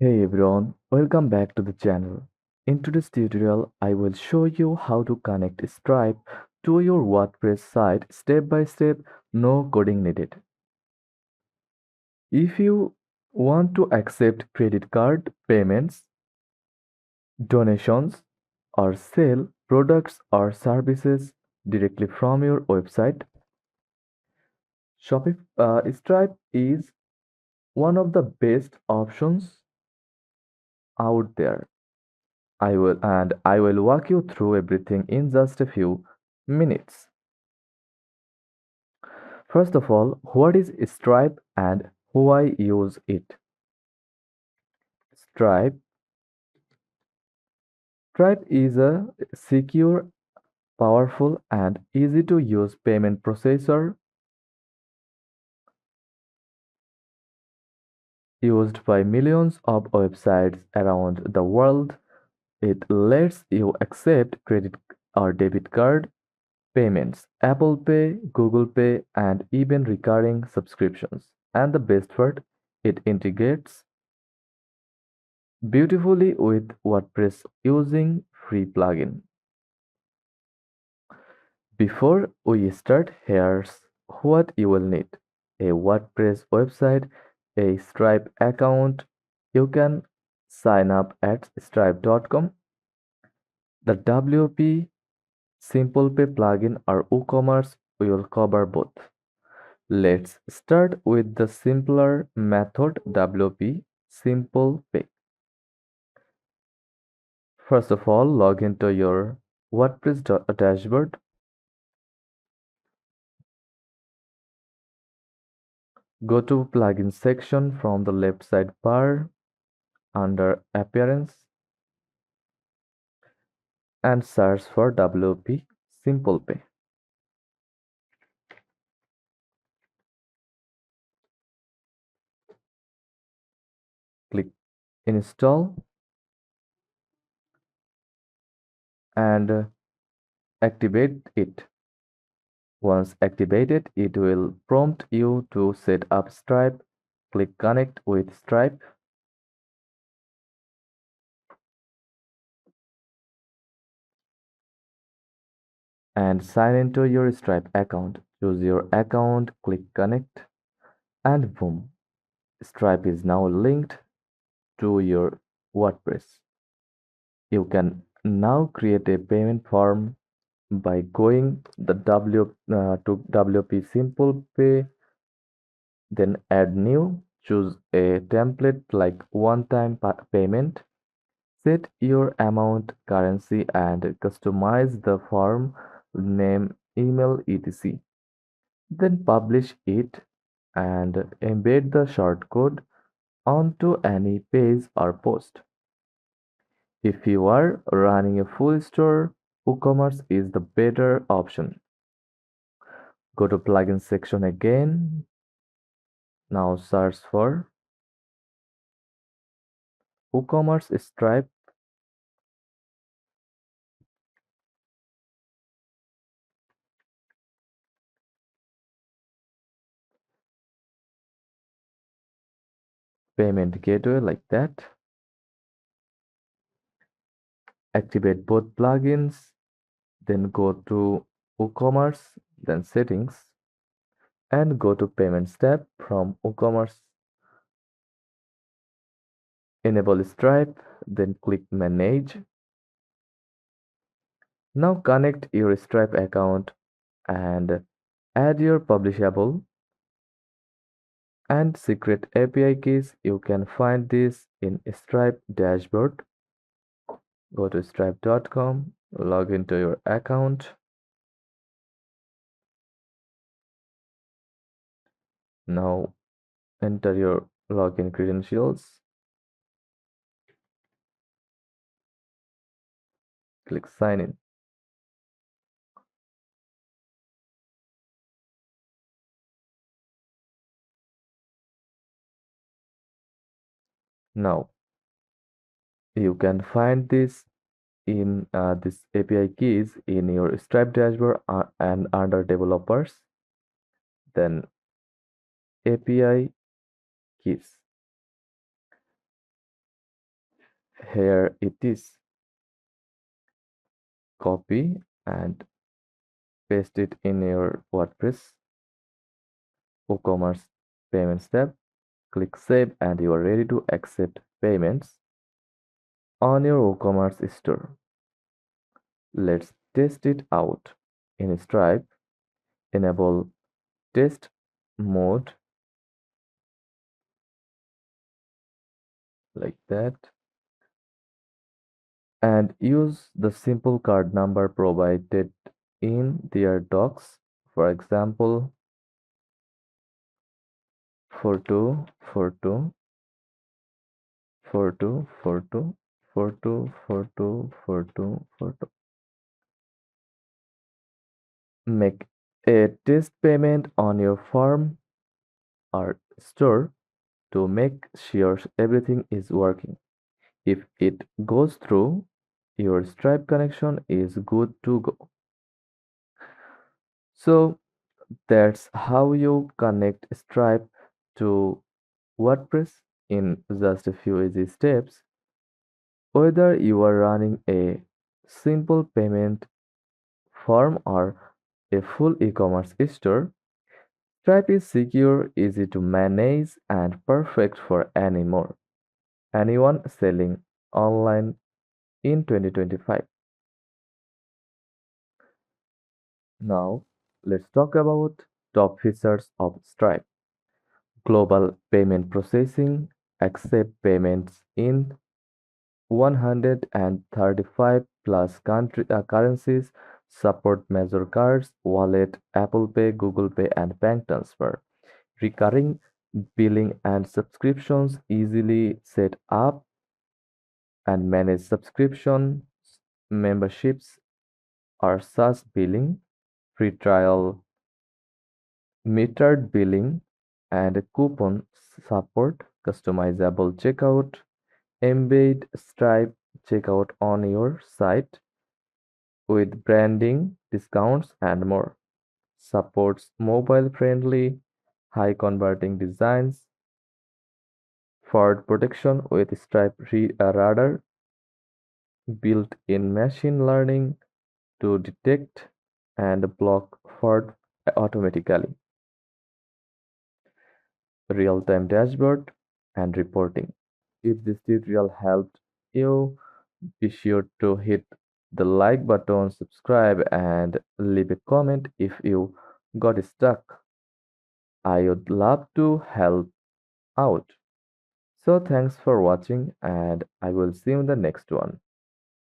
Hey everyone, welcome back to the channel. In today's tutorial, I will show you how to connect Stripe to your WordPress site step by step, no coding needed. If you want to accept credit card payments, donations, or sell products or services directly from your website, Stripe is one of the best options out there. I will walk you through everything in just a few minutes. First of all, what is Stripe and why use it? Stripe Stripe is a secure, powerful, and easy to use payment processor used by millions of websites around the world. It lets you accept credit or debit card payments, Apple Pay, Google Pay, and even recurring subscriptions. And the best part, it integrates beautifully with WordPress using free plugin. Before we start, here's what you will need. A WordPress website, a Stripe account. You can sign up at stripe.com. The WP Simple Pay plugin or WooCommerce will cover both. Let's start with the simpler method WP Simple Pay. First of all, log into your WordPress dashboard. Go to plugin section from the left side bar under appearance and search for WP Simple Pay. Click install and activate it. Once activated, it will prompt you to set up Stripe. Click connect with Stripe and sign into your Stripe account. Choose your account, click connect, and boom, Stripe is now linked to your WordPress. You can now create a payment form by going to WP Simple Pay, then add new, choose a template like one-time payment, set your amount, currency, and customize the form name, email, etc. Then publish it and embed the shortcode onto any page or post. If you are running a full store, WooCommerce is the better option. Go to plugin section again. Now search for WooCommerce Stripe payment gateway like that. Activate both plugins, then go to WooCommerce, then settings, and go to payments tab from WooCommerce. Enable Stripe, then click manage. Now connect your Stripe account and add your publishable and secret API keys. You can find this in Stripe dashboard. Go to stripe.com, log into your account. Now enter your login credentials. Click sign in. Now you can find this API keys in your Stripe dashboard and under developers, then API keys. Here it is. Copy and paste it in your WordPress WooCommerce Payments tab. Click Save and you are ready to accept payments on your WooCommerce store. Let's test it out. In Stripe, enable test mode like that and use the simple card number provided in their docs. For example, 4242 4242 4242. Make a test payment on your farm or store to make sure everything is working. If it goes through, your Stripe connection is good to go. So that's how you connect Stripe to WordPress in just a few easy steps. Whether you are running a simple payment form or a full e-commerce store, Stripe is secure, easy to manage, and perfect for anyone selling online in 2025. Now, let's talk about top features of Stripe. Global payment processing, accept payments in 135 plus currencies, support major cards, wallet, Apple Pay, Google Pay, and bank transfer. Recurring billing and subscriptions easily set up and manage subscriptions, memberships, or SaaS billing, free trial, metered billing, and coupon support, customizable checkout, embed Stripe checkout on your site with branding, discounts, and more. Supports mobile friendly, high converting designs, fraud protection with Stripe Radar, built in machine learning to detect and block fraud automatically, real time dashboard and reporting. If this tutorial helped you, be sure to hit the like button, subscribe, and leave a comment if you got stuck. I would love to help out. So, thanks for watching, and I will see you in the next one.